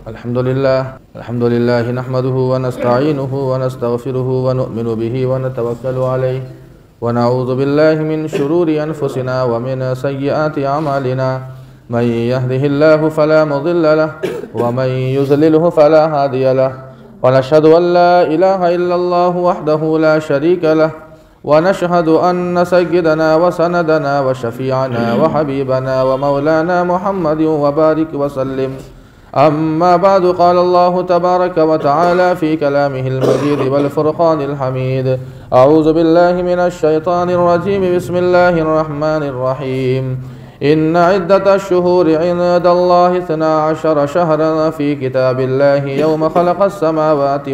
الحمد لله نحمده ونستعينه ونستغفره ونؤمن به ونتوكل عليه ونعوذ بالله من شرور أنفسنا ومن سيئات أعمالنا من يهده الله فلا مضل له ومن يضلله فلا هادي له ونشهد أن لا إله إلا الله وحده لا شريك له ونشهد أن سيدنا وسندنا وشفيعنا وحبيبنا ومولانا محمد وبارك وسلم. أما بعد، قال الله تبارك وتعالى في كلامه المجيد والفرقان الحميد: أعوذ بالله من الشيطان الرجيم، بسم الله الرحمن الرحيم. إن عدة الشهور عند الله 12 شهرا في كتاب الله يوم خلق السماوات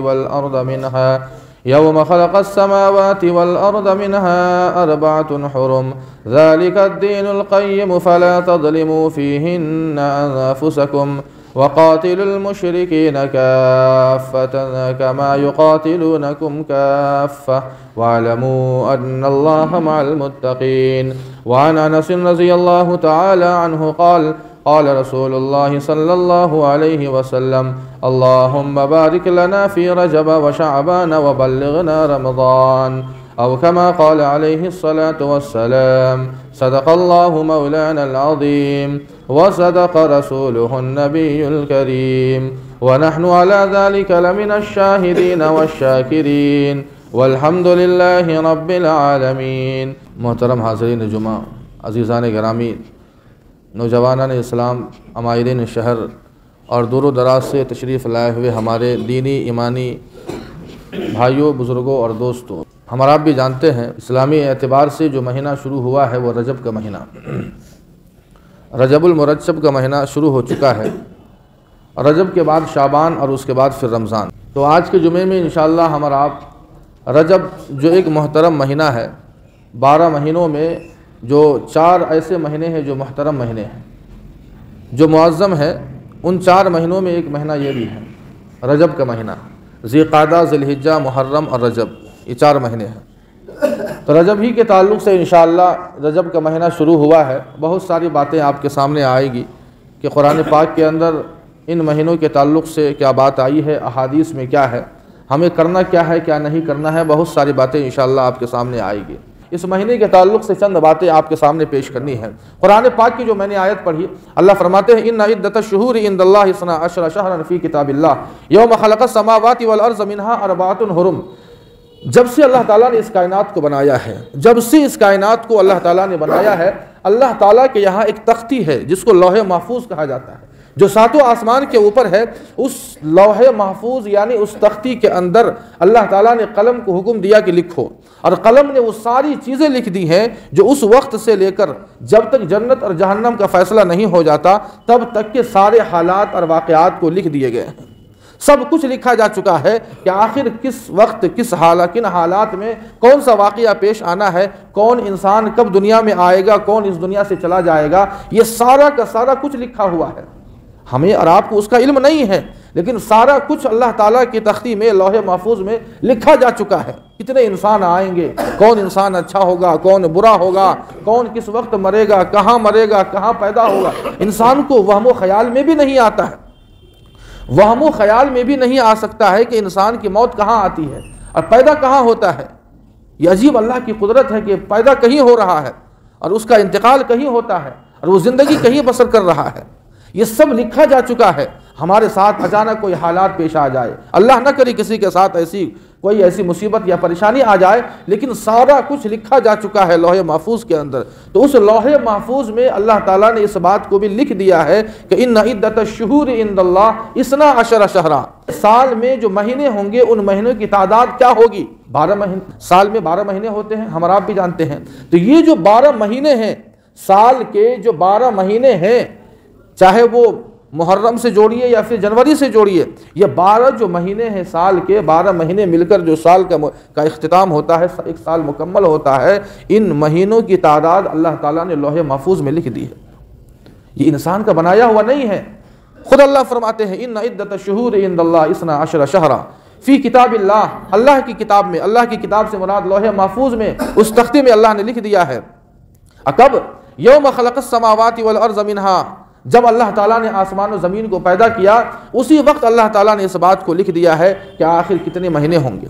والأرض منها 4 حرم، ذلك الدين القيم فلا تظلموا فيهن أنفسكم وقاتلوا المشركين كافة كما يقاتلونكم كافة واعلموا أن الله مع المتقين. وعن أنس رضي الله تعالى عنه قال: قال رسول الله صلى الله عليه وسلم: اللهم بارك لنا في رجب وشعبان وبلغنا رمضان، أو كما قال عليه الصلاة والسلام: صدق الله مولانا العظيم وصدق رسوله النبي الكريم، ونحن على ذلك لمن الشاهدين والشاكرين والحمد لله رب العالمین. محترم حاضرین جمعہ، عزیزان گرامی، نوجوانان اسلام، عمائرین شہر اور دور و دراز سے تشریف لائے ہوئے ہمارے دینی ایمانی بھائیوں، بزرگوں اور دوستوں، ہم آپ بھی جانتے ہیں اسلامی اعتبار سے جو مہینہ شروع ہوا ہے وہ رجب کا مہینہ، رجب المرجب کا مہینہ شروع ہو چکا ہے. رجب کے بعد شعبان اور اس کے بعد پھر رمضان. تو آج کے جمعے میں انشاءاللہ ہم اور آپ رجب جو ایک محترم مہینہ ہے، 12 مہینوں میں جو 4 ایسے مہینے ہیں جو محترم مہینے ہیں، جو معظم ہیں، ان 4 مہینوں میں ایک مہینہ یہ بھی ہے رجب کا مہینہ. ذی قعدہ، ذی الحجہ، محرم اور رجب، یہ 4 مہینے ہیں. تو رجب ہی کے تعلق سے انشاءاللہ رجب کا مہینہ شروع ہوا ہے. بہت ساری باتیں آپ کے سامنے آئے گی کہ قرآن پاک کے اندر ان مہینوں کے تعلق سے کیا بات آئی ہے، احادیث میں کیا ہے، ہمیں کرنا کیا ہے، کیا نہیں کرنا ہے. بہت ساری باتیں انشاءاللہ آپ کے سامنے آئے گی. اس مہینے کے تعلق سے چند باتیں آپ کے سامنے پیش کرنی ہیں. قرآن پاک کی جو میں نے آیت پڑھی، اللہ فرماتے ہیں: ان عدۃ الشہور عند اللہ 12 شہرا فی کتاب اللہ یوم خلق السماوات والارض منها 4 حرم. جب سے اللہ تعالیٰ نے اس کائنات کو بنایا ہے، جب سے اس کائنات کو اللہ تعالیٰ نے بنایا ہے، اللہ تعالیٰ کے یہاں ایک تختی ہے جس کو لوح محفوظ کہا جاتا ہے، جو 7 آسمان کے اوپر ہے. اس لوح محفوظ یعنی اس تختی کے اندر اللہ تعالیٰ نے قلم کو حکم دیا کہ لکھو، اور قلم نے وہ ساری چیزیں لکھ دی ہیں جو اس وقت سے لے کر جب تک جنت اور جہنم کا فیصلہ نہیں ہو جاتا تب تک کے سارے حالات اور واقعات کو لکھ دیے گئے ہیں. سب کچھ لکھا جا چکا ہے کہ آخر کس وقت کن حالات میں کون سا واقعہ پیش آنا ہے، کون انسان کب دنیا میں آئے گا، کون اس دنیا سے چلا جائے گا. یہ سارا کا سارا کچھ لکھا ہوا ہے. ہمیں اور آپ کو اس کا علم نہیں ہے، لیکن سارا کچھ اللہ تعالیٰ کی تختی میں، لوح محفوظ میں لکھا جا چکا ہے. کتنے انسان آئیں گے، کون انسان اچھا ہوگا، کون برا ہوگا، کون کس وقت مرے گا، کہاں پیدا ہوگا. انسان کو وہم و خیال میں بھی نہیں آتا ہے، وہم و خیال میں بھی نہیں آ سکتا ہے کہ انسان کی موت کہاں آتی ہے اور پیدا کہاں ہوتا ہے. یہ عجیب اللہ کی قدرت ہے کہ پیدا کہیں ہو رہا ہے اور اس کا انتقال کہیں ہوتا ہے اور وہ زندگی کہیں بسر کر رہا ہے. یہ سب لکھا جا چکا ہے. ہمارے ساتھ اچانک کوئی حالات پیش آ جائے، اللہ نہ کرے کسی کے ساتھ کوئی ایسی مصیبت یا پریشانی آ جائے، لیکن سارا کچھ لکھا جا چکا ہے لوح محفوظ کے اندر. تو اس لوح محفوظ میں اللہ تعالیٰ نے اس بات کو بھی لکھ دیا ہے کہ ان عدۃ الشہور عند اللہ 12 شہرا. سال میں جو مہینے ہوں گے ان مہینوں کی تعداد کیا ہوگی؟ 12 مہینے. سال میں 12 مہینے ہوتے ہیں، ہم آپ بھی جانتے ہیں. تو یہ جو 12 مہینے ہیں، سال کے جو 12 مہینے ہیں، چاہے وہ محرم سے جوڑیے یا پھر جنوری سے جوڑیے، یہ 12 جو مہینے ہیں سال کے، 12 مہینے مل کر جو سال کا اختتام ہوتا ہے، ایک سال مکمل ہوتا ہے. ان مہینوں کی تعداد اللہ تعالیٰ نے لوح محفوظ میں لکھ دی ہے. یہ انسان کا بنایا ہوا نہیں ہے. خود اللہ فرماتے ہیں: ان عدۃ الشہور عند اللہ 12 شہرا فی کتاب اللہ. اللہ کی کتاب میں، اللہ کی کتاب سے مراد لوح محفوظ میں، اس تختی میں اللہ نے لکھ دیا ہے. کب؟ یوم خلق السماوات والارض منها جب اللہ تعالیٰ نے آسمان و زمین کو پیدا کیا اسی وقت اللہ تعالیٰ نے اس بات کو لکھ دیا ہے کہ آخر کتنے مہینے ہوں گے.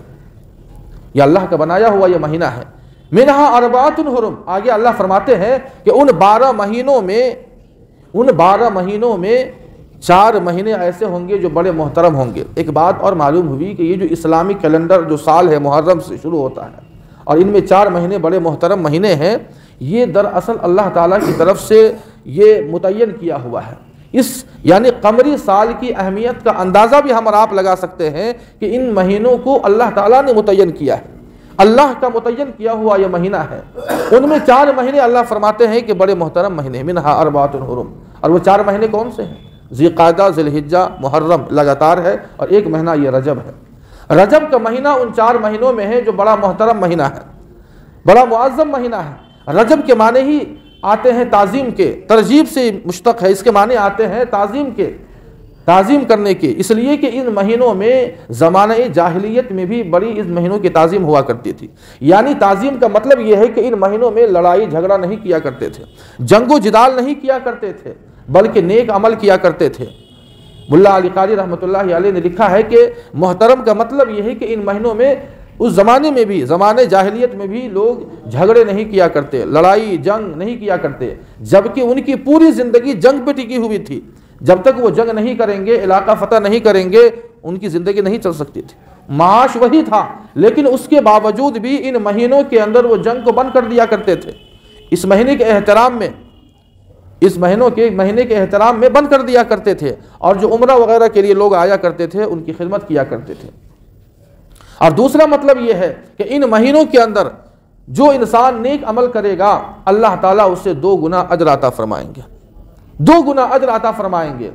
یہ اللہ کا بنایا ہوا یہ مہینہ ہے. منہا اربعۃ حرم، آگے اللہ فرماتے ہیں کہ ان 12 مہینوں میں 4 مہینے ایسے ہوں گے جو بڑے محترم ہوں گے. ایک بات اور معلوم ہوئی کہ یہ جو اسلامی کیلنڈر جو سال ہے محرم سے شروع ہوتا ہے اور ان میں 4 مہینے بڑے محترم مہینے ہیں، یہ دراصل اللہ تعالیٰ کی طرف سے یہ متعین کیا ہوا ہے. یعنی قمری سال کی اہمیت کا اندازہ بھی ہم اور آپ لگا سکتے ہیں کہ ان مہینوں کو اللہ تعالیٰ نے متعین کیا ہے، اللہ کا متعین کیا ہوا یہ مہینہ ہے. ان میں 4 مہینے اللہ فرماتے ہیں کہ بڑے محترم مہینے، منہا اربعۃ حرم. اور وہ 4 مہینے کون سے ہیں؟ ذی القعدہ، ذی الحجہ، محرم لگاتار ہے، اور ایک مہینہ یہ رجب ہے. رجب کا مہینہ ان 4 مہینوں میں ہے جو بڑا محترم مہینہ ہے، بڑا معظم مہینہ ہے. رجب کے معنی ہی آتے ہیں تعظیم کے، ترجیب سے مشتق ہے، اس کے معنی آتے ہیں تعظیم کے، تعظیم کرنے کے. اس لیے کہ ان مہینوں میں زمانہ جاہلیت میں بھی بڑی اس مہینوں کی تعظیم ہوا کرتی تھی. یعنی تعظیم کا مطلب یہ ہے کہ ان مہینوں میں لڑائی جھگڑا نہیں کیا کرتے تھے، جنگ و جدال نہیں کیا کرتے تھے، بلکہ نیک عمل کیا کرتے تھے. ملا علی قاری رحمۃ اللہ علیہ نے لکھا ہے کہ محترم کا مطلب یہ ہے کہ ان مہینوں میں اس زمانے میں بھی، زمانے جاہلیت میں بھی لوگ جھگڑے نہیں کیا کرتے، لڑائی جنگ نہیں کیا کرتے، جبکہ ان کی پوری زندگی جنگ پہ ٹکی ہوئی تھی. جب تک وہ جنگ نہیں کریں گے، علاقہ فتح نہیں کریں گے، ان کی زندگی نہیں چل سکتی تھی. معاش وہی تھا، لیکن اس کے باوجود بھی ان مہینوں کے اندر وہ جنگ کو بند کر دیا کرتے تھے. اس مہینے کے احترام میں، اس مہینے کے احترام میں بند کر دیا کرتے تھے. اور جو عمرہ وغیرہ کے لیے لوگ آیا کرتے تھے ان کی خدمت کیا کرتے تھے. اور دوسرا مطلب یہ ہے کہ ان مہینوں کے اندر جو انسان نیک عمل کرے گا اللہ تعالیٰ اسے 2 گنا اجر عطا فرمائیں گے، 2 گنا اجر عطا فرمائیں گے.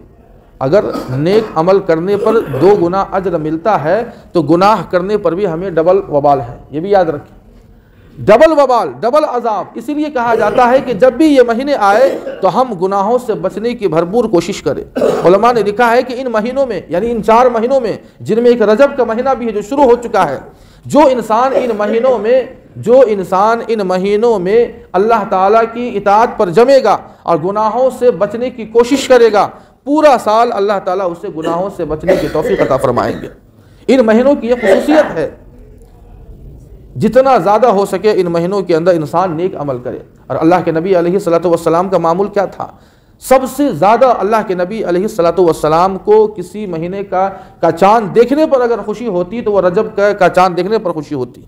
اگر نیک عمل کرنے پر 2 گنا اجر ملتا ہے تو گناہ کرنے پر بھی ہمیں ڈبل وبال ہے. یہ بھی یاد رکھیں، ڈبل وبال، ڈبل عذاب. اسی لیے کہا جاتا ہے کہ جب بھی یہ مہینے آئے تو ہم گناہوں سے بچنے کی بھرپور کوشش کریں. علماء نے لکھا ہے کہ ان مہینوں میں، یعنی ان 4 مہینوں میں جن میں ایک رجب کا مہینہ بھی ہے جو شروع ہو چکا ہے، جو انسان ان مہینوں میں اللہ تعالیٰ کی اطاعت پر جمے گا اور گناہوں سے بچنے کی کوشش کرے گا، پورا سال اللہ تعالیٰ اسے گناہوں سے بچنے کی توفیق عطا فرمائیں گے. ان مہینوں کی یہ خصوصیت ہے، جتنا زیادہ ہو سکے ان مہینوں کے اندر انسان نیک عمل کرے. اور اللہ کے نبی علیہ الصلوۃ والسلام کا معمول کیا تھا؟ سب سے زیادہ اللہ کے نبی علیہ الصلوۃ والسلام کو کسی مہینے کا چاند دیکھنے پر اگر خوشی ہوتی تو وہ رجب کا چاند دیکھنے پر خوشی ہوتی.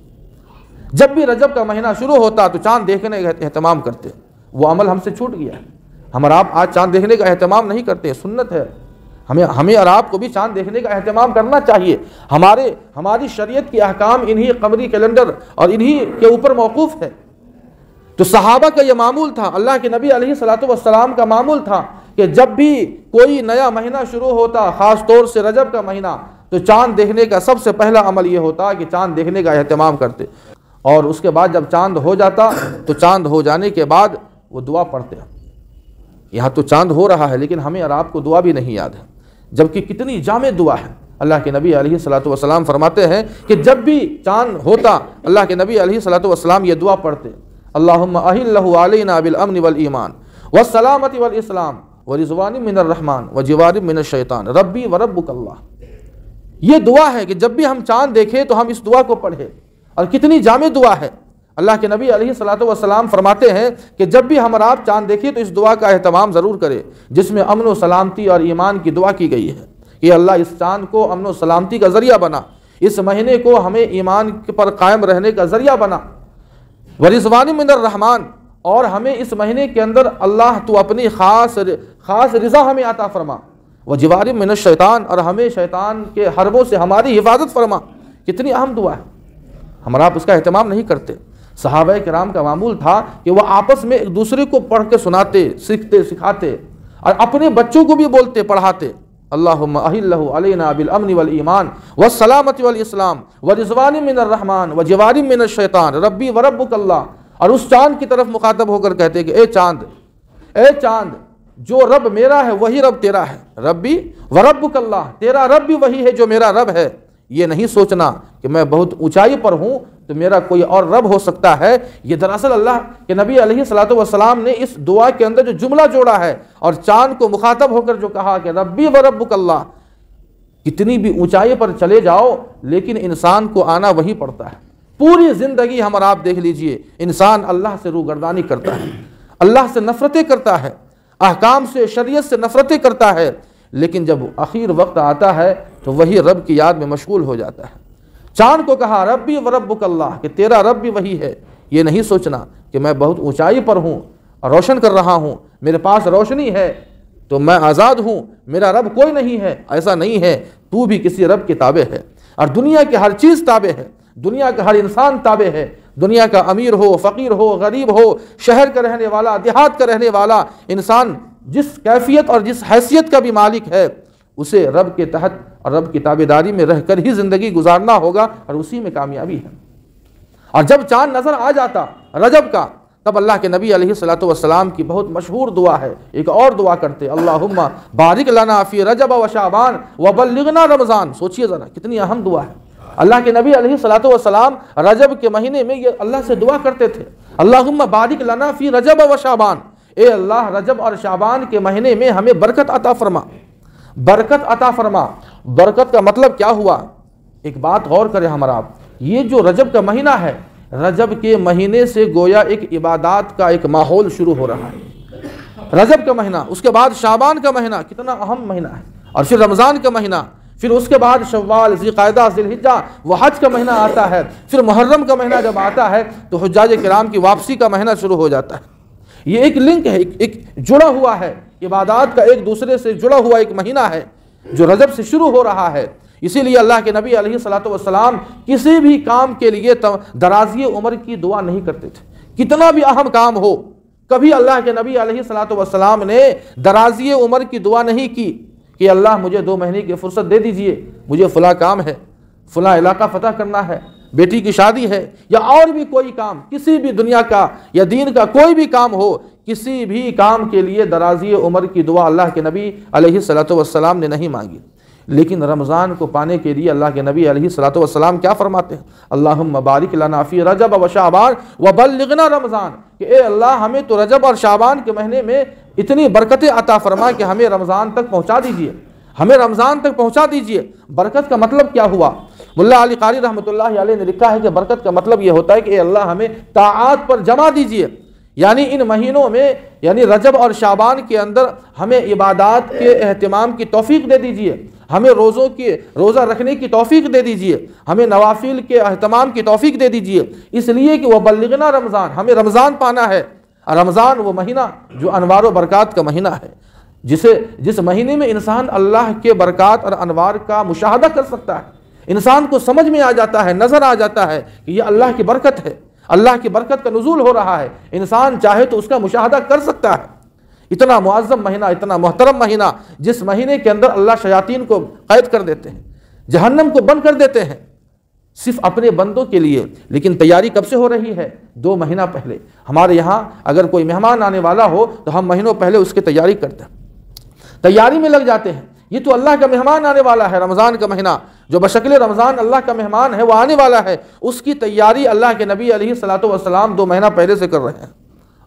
جب بھی رجب کا مہینہ شروع ہوتا تو چاند دیکھنے کا اہتمام کرتے. وہ عمل ہم سے چھوٹ گیا ہے. ہم اور آپ آج چاند دیکھنے کا اہتمام نہیں کرتے، سنت ہے. ہمیں اور آپ کو بھی چاند دیکھنے کا اہتمام کرنا چاہیے. ہماری شریعت کے احکام انہی قمری کیلنڈر اور انہی کے اوپر موقوف ہے. تو صحابہ کا یہ معمول تھا، اللہ کے نبی علیہ الصلوۃ والسلام کا معمول تھا کہ جب بھی کوئی نیا مہینہ شروع ہوتا، خاص طور سے رجب کا مہینہ، تو چاند دیکھنے کا سب سے پہلا عمل یہ ہوتا کہ چاند دیکھنے کا اہتمام کرتے. اور اس کے بعد جب چاند ہو جاتا تو چاند ہو جانے کے بعد وہ دعا پڑھتے. یہاں تو چاند ہو رہا ہے لیکن ہمیں اور آپ کو دعا بھی نہیں یاد ہے، جبکہ کتنی جامع دعا ہے. اللہ کے نبی علیہ الصلوۃ والسلام فرماتے ہیں کہ جب بھی چاند ہوتا اللہ کے نبی علیہ الصلوۃ والسلام یہ دعا پڑھتے: اللہم احلہ علینا بالامن والایمان والسلامۃ والاسلام ورضوان من الرحمن وجوار من الشیطان ربی وربک اللہ. یہ دعا ہے کہ جب بھی ہم چاند دیکھیں تو ہم اس دعا کو پڑھیں. اور کتنی جامع دعا ہے. اللہ کے نبی علیہ الصلوۃ والسلام فرماتے ہیں کہ جب بھی ہم اور آپ چاند دیکھیں تو اس دعا کا اہتمام ضرور کریں جس میں امن و سلامتی اور ایمان کی دعا کی گئی ہے کہ اللہ اس چاند کو امن و سلامتی کا ذریعہ بنا، اس مہینے کو ہمیں ایمان پر قائم رہنے کا ذریعہ بنا. ورضوان من الرحمن، اور ہمیں اس مہینے کے اندر اللہ تو اپنی خاص رضا ہمیں عطا فرما. وجوار من الشیطان، اور ہمیں شیطان کے حربوں سے ہماری حفاظت فرما. کتنی اہم دعا ہے، ہم آپ اس کا اہتمام نہیں کرتے. صحابہ کرام کا معمول تھا کہ وہ آپس میں ایک دوسرے کو پڑھ کے سناتے، سیکھتے، سکھاتے، اور اپنے بچوں کو بھی بولتے، پڑھاتے: اللہم احلہ علینا بالامن والایمان والسلامۃ والاسلام ورضوان من الرحمن وجوار من الشیطان ربی وربک اللہ. اور اس چاند کی طرف مخاطب ہو کر کہتے کہ اے چاند، جو رب میرا ہے وہی رب تیرا ہے. ربی وربک اللہ، تیرا رب بھی وہی ہے جو میرا رب ہے. یہ نہیں سوچنا کہ میں بہت اونچائی پر ہوں تو میرا کوئی اور رب ہو سکتا ہے۔ یہ دراصل اللہ کے نبی علیہ الصلوۃ والسلام نے اس دعا کے اندر جو جملہ جوڑا ہے اور چاند کو مخاطب ہو کر جو کہا کہ ربی و ربک اللہ، کتنی بھی اونچائی پر چلے جاؤ لیکن انسان کو آنا وہی پڑتا ہے۔ پوری زندگی ہم اور آپ دیکھ لیجئے، انسان اللہ سے روگردانی کرتا ہے، اللہ سے نفرتیں کرتا ہے، احکام سے، شریعت سے نفرتیں کرتا ہے، لیکن جب آخر وقت آتا ہے تو وہی رب کی یاد میں مشغول ہو جاتا ہے۔ چاند کو کہا ربی و ربک اللہ، کہ تیرا رب بھی وہی ہے۔ یہ نہیں سوچنا کہ میں بہت اونچائی پر ہوں اور روشن کر رہا ہوں، میرے پاس روشنی ہے تو میں آزاد ہوں، میرا رب کوئی نہیں ہے، ایسا نہیں ہے، تو بھی کسی رب کے تابع ہے۔ اور دنیا کی ہر چیز تابع ہے، دنیا کا ہر انسان تابع ہے، دنیا کا امیر ہو، فقیر ہو، غریب ہو، شہر کا رہنے والا، دیہات کا رہنے والا انسان جس کیفیت اور جس حیثیت کا بھی مالک ہے، اسے رب کے تحت اور رب کی تابعداری میں رہ کر ہی زندگی گزارنا ہوگا، اور اسی میں کامیابی ہے۔ اور جب چاند نظر آ جاتا رجب کا، تب اللہ کے نبی علیہ الصلوۃ والسلام کی بہت مشہور دعا ہے، ایک اور دعا کرتے، اللہم بارک لنا فی رجب و شعبان وبلغنا رمضان۔ سوچئے ذرا کتنی اہم دعا ہے۔ اللہ کے نبی علیہ الصلوۃ والسلام رجب کے مہینے میں یہ اللہ سے دعا کرتے تھے، اللہم بارک لنا فی رجب و شعبان، اے اللہ رجب اور شعبان کے مہینے میں ہمیں برکت عطا فرما، برکت عطا فرما۔ برکت کا مطلب کیا ہوا؟ ایک بات غور کریں ہمارا آپ، یہ جو رجب کا مہینہ ہے، رجب کے مہینے سے گویا ایک عبادات کا ایک ماحول شروع ہو رہا ہے۔ رجب کا مہینہ، اس کے بعد شعبان کا مہینہ، کتنا اہم مہینہ ہے، اور پھر رمضان کا مہینہ، پھر اس کے بعد شوال، ذی قعدہ، ذی الحجہ، وہ حج کا مہینہ آتا ہے، پھر محرم کا مہینہ جب آتا ہے تو حجاج کرام کی واپسی کا مہینہ شروع ہو جاتا ہے۔ یہ ایک لنک ہے، ایک جڑا ہوا ہے، عبادات کا ایک دوسرے سے جڑا ہوا ایک مہینہ ہے جو رجب سے شروع ہو رہا ہے۔ اسی لیے اللہ کے نبی علیہ الصلوۃ والسلام کسی بھی کام کے لیے درازی عمر کی دعا نہیں کرتے تھے، کتنا بھی اہم کام ہو۔ کبھی اللہ کے نبی علیہ الصلوۃ والسلام نے درازی عمر کی دعا نہیں کی کہ اللہ مجھے 2 مہینے کی فرصت دے دیجئے، مجھے فلاں کام ہے، فلاں علاقہ فتح کرنا ہے، بیٹی کی شادی ہے، یا اور بھی کوئی کام، کسی بھی دنیا کا یا دین کا کوئی بھی کام ہو، کسی بھی کام کے لیے درازی عمر کی دعا اللہ کے نبی علیہ الصلوۃ والسلام نے نہیں مانگی۔ لیکن رمضان کو پانے کے لیے اللہ کے نبی علیہ الصلوۃ والسلام کیا فرماتے ہیں؟ اللہم بارک لنا فی رجب و شعبان وبلغنا رمضان، کہ اے اللہ ہمیں تو رجب اور شعبان کے مہینے میں اتنی برکتیں عطا فرما کہ ہمیں رمضان تک پہنچا دیجئے، ہمیں رمضان تک پہنچا دیجئے۔ برکت کا مطلب کیا ہوا؟ ملا علی قاری رحمۃ اللہ علیہ نے لکھا ہے کہ برکت کا مطلب یہ ہوتا ہے کہ اے اللہ ہمیں طاعات پر جمع دیجئے، یعنی ان مہینوں میں، یعنی رجب اور شعبان کے اندر ہمیں عبادات کے اہتمام کی توفیق دے دیجئے، ہمیں روزہ رکھنے کی توفیق دے دیجئے، ہمیں نوافل کے اہتمام کی توفیق دے دیجئے، اس لیے کہ وہ بلغنا رمضان، ہمیں رمضان پانا ہے۔ رمضان وہ مہینہ جو انوار و برکات کا مہینہ ہے، جس مہینے میں انسان اللہ کے برکات اور انوار کا مشاہدہ کر سکتا ہے، انسان کو سمجھ میں آ جاتا ہے، نظر آ جاتا ہے کہ یہ اللہ کی برکت ہے، اللہ کی برکت کا نزول ہو رہا ہے، انسان چاہے تو اس کا مشاہدہ کر سکتا ہے۔ اتنا معظم مہینہ، اتنا محترم مہینہ، جس مہینے کے اندر اللہ شیاطین کو قید کر دیتے ہیں، جہنم کو بند کر دیتے ہیں، صرف اپنے بندوں کے لیے۔ لیکن تیاری کب سے ہو رہی ہے؟ 2 مہینہ پہلے۔ ہمارے یہاں اگر کوئی مہمان آنے والا ہو تو ہم مہینوں پہلے اس کی تیاری کرتے ہیں، تیاری میں لگ جاتے ہیں۔ یہ تو اللہ کا مہمان آنے والا ہے، رمضان کا مہینہ جو بشکل رمضان اللہ کا مہمان ہے وہ آنے والا ہے، اس کی تیاری اللہ کے نبی علیہ الصلوۃ والسلام 2 مہینہ پہلے سے کر رہے ہیں۔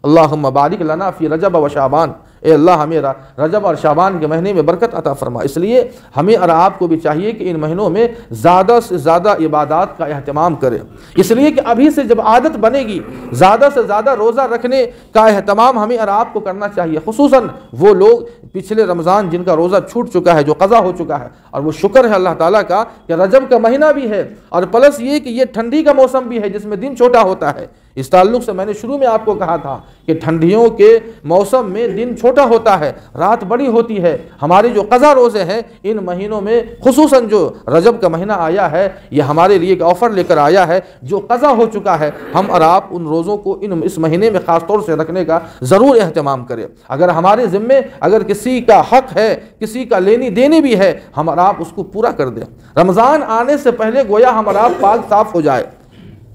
اللہم بارک لنا فی رجب و شعبان، اے اللہ ہمیں رجب اور شعبان کے مہینے میں برکت عطا فرما۔ اس لیے ہمیں اور آپ کو بھی چاہیے کہ ان مہینوں میں زیادہ سے زیادہ عبادات کا اہتمام کریں، اس لیے کہ ابھی سے جب عادت بنے گی زیادہ سے زیادہ روزہ رکھنے کا اہتمام ہمیں اور آپ کو کرنا چاہیے، خصوصاً وہ لوگ پچھلے رمضان جن کا روزہ چھوٹ چکا ہے، جو قضا ہو چکا ہے۔ اور وہ شکر ہے اللہ تعالیٰ کا کہ رجب کا مہینہ بھی ہے، اور پلس یہ کہ یہ ٹھنڈی کا موسم بھی ہے جس میں دن چھوٹا ہوتا ہے۔ اس تعلق سے میں نے شروع میں آپ کو کہا تھا کہ ٹھنڈیوں کے موسم میں دن چھوٹا ہوتا ہے، رات بڑی ہوتی ہے۔ ہمارے جو قضا روزے ہیں ان مہینوں میں، خصوصاً جو رجب کا مہینہ آیا ہے، یہ ہمارے لیے ایک آفر لے کر آیا ہے۔ جو قضا ہو چکا ہے ہم اور آپ ان روزوں کو اس مہینے میں خاص طور سے رکھنے کا ضرور اہتمام کریں۔ اگر ہمارے ذمے اگر کسی کا حق ہے، کسی کا لینی دینی بھی ہے، ہم اور آپ اس کو پورا کر دیں۔ رمضان آنے سے پہلے گویا ہم اور آپ پاک صاف ہو جائے،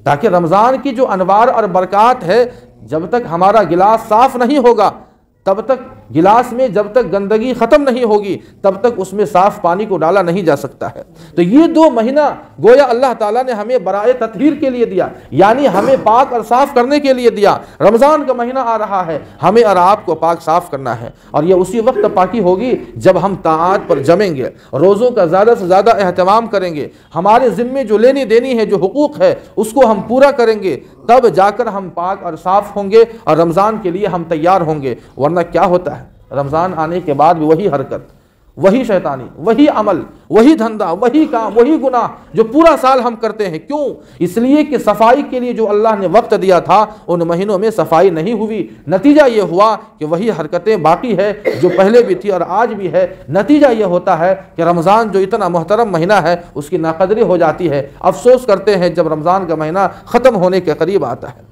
تاکہ رمضان کی جو انوار اور برکات ہے، جب تک ہمارا گلاس صاف نہیں ہوگا تب تک گلاس میں جب تک گندگی ختم نہیں ہوگی تب تک اس میں صاف پانی کو ڈالا نہیں جا سکتا ہے۔ تو یہ 2 مہینہ گویا اللہ تعالیٰ نے ہمیں برائے تطہیر کے لیے دیا، یعنی ہمیں پاک اور صاف کرنے کے لیے دیا۔ رمضان کا مہینہ آ رہا ہے، ہمیں اور آپ کو پاک صاف کرنا ہے، اور یہ اسی وقت پاکی ہوگی جب ہم طاعات پر جمیں گے، روزوں کا زیادہ سے زیادہ اہتمام کریں گے، ہمارے ذمے جو لینی دینی ہے، جو حقوق ہے اس کو ہم پورا کریں گے، تب جا کر ہم پاک اور صاف ہوں گے اور رمضان کے لیے ہم تیار ہوں گے۔ ورنہ کیا ہوتا ہے، رمضان آنے کے بعد بھی وہی حرکت، وہی شیطانی، وہی عمل، وہی دھندا، وہی کام، وہی گناہ جو پورا سال ہم کرتے ہیں۔ کیوں؟ اس لیے کہ صفائی کے لیے جو اللہ نے وقت دیا تھا ان مہینوں میں صفائی نہیں ہوئی، نتیجہ یہ ہوا کہ وہی حرکتیں باقی ہے جو پہلے بھی تھی اور آج بھی ہے۔ نتیجہ یہ ہوتا ہے کہ رمضان جو اتنا محترم مہینہ ہے اس کی ناقدری ہو جاتی ہے۔ افسوس کرتے ہیں جب رمضان کا مہینہ ختم ہونے کے قریب آتا ہے۔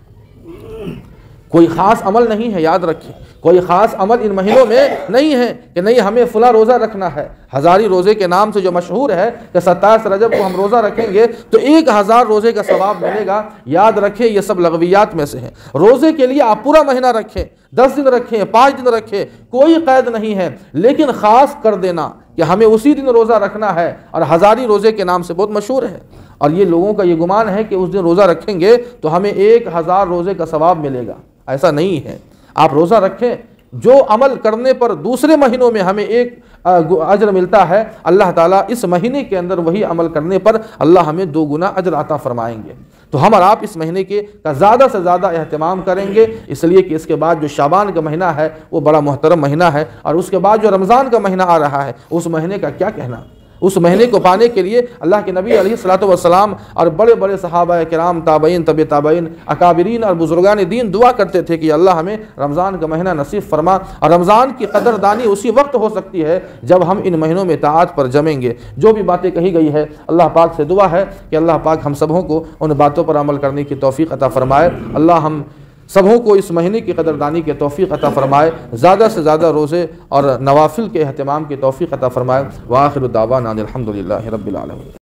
کوئی خاص عمل نہیں ہے، یاد رکھیں، کوئی خاص عمل ان مہینوں میں نہیں ہے کہ نہیں ہمیں فلاں روزہ رکھنا ہے۔ ہزاری روزے کے نام سے جو مشہور ہے کہ 27 رجب کو ہم روزہ رکھیں گے تو 1000 روزے کا ثواب ملے گا، یاد رکھیں یہ سب لغویات میں سے ہیں۔ روزے کے لیے آپ پورا مہینہ رکھیں، 10 دن رکھیں، 5 دن رکھیں، کوئی قید نہیں ہے، لیکن خاص کر دینا کہ ہمیں اسی دن روزہ رکھنا ہے، اور ہزاری روزے کے نام سے بہت مشہور ہے۔ اور یہ لوگوں کا یہ گمان ہے کہ اس دن روزہ رکھیں گے تو ہمیں 1000 روزے کا ثواب ملے گا، ایسا نہیں ہے۔ آپ روزہ رکھیں، جو عمل کرنے پر دوسرے مہینوں میں ہمیں 1 اجر ملتا ہے، اللہ تعالیٰ اس مہینے کے اندر وہی عمل کرنے پر اللہ ہمیں 2 گنا اجر عطا فرمائیں گے۔ تو ہم اور آپ اس مہینے کا زیادہ سے زیادہ اہتمام کریں گے، اس لیے کہ اس کے بعد جو شعبان کا مہینہ ہے وہ بڑا محترم مہینہ ہے، اور اس کے بعد جو رمضان کا مہینہ آ رہا ہے اس مہینے کا کیا کہنا۔ اس مہینے کو پانے کے لیے اللہ کے نبی علیہ الصلوۃ والسلام اور بڑے بڑے صحابہ کرام، تابعین، طب تابعین، اکابرین اور بزرگان دین دعا کرتے تھے کہ اللہ ہمیں رمضان کا مہینہ نصیب فرما۔ اور رمضان کی قدردانی اسی وقت ہو سکتی ہے جب ہم ان مہینوں میں طاعات پر جمیں گے۔ جو بھی باتیں کہی گئی ہے اللہ پاک سے دعا ہے کہ اللہ پاک ہم سبوں کو ان باتوں پر عمل کرنے کی توفیق عطا فرمائے۔ اللہ ہم سبوں کو اس مہینے کی قدردانی کے توفیق عطا فرمائے، زیادہ سے زیادہ روزے اور نوافل کے اہتمام کی توفیق عطا فرمائے۔ وآخر دعوانا الحمدللہ رب العالمین۔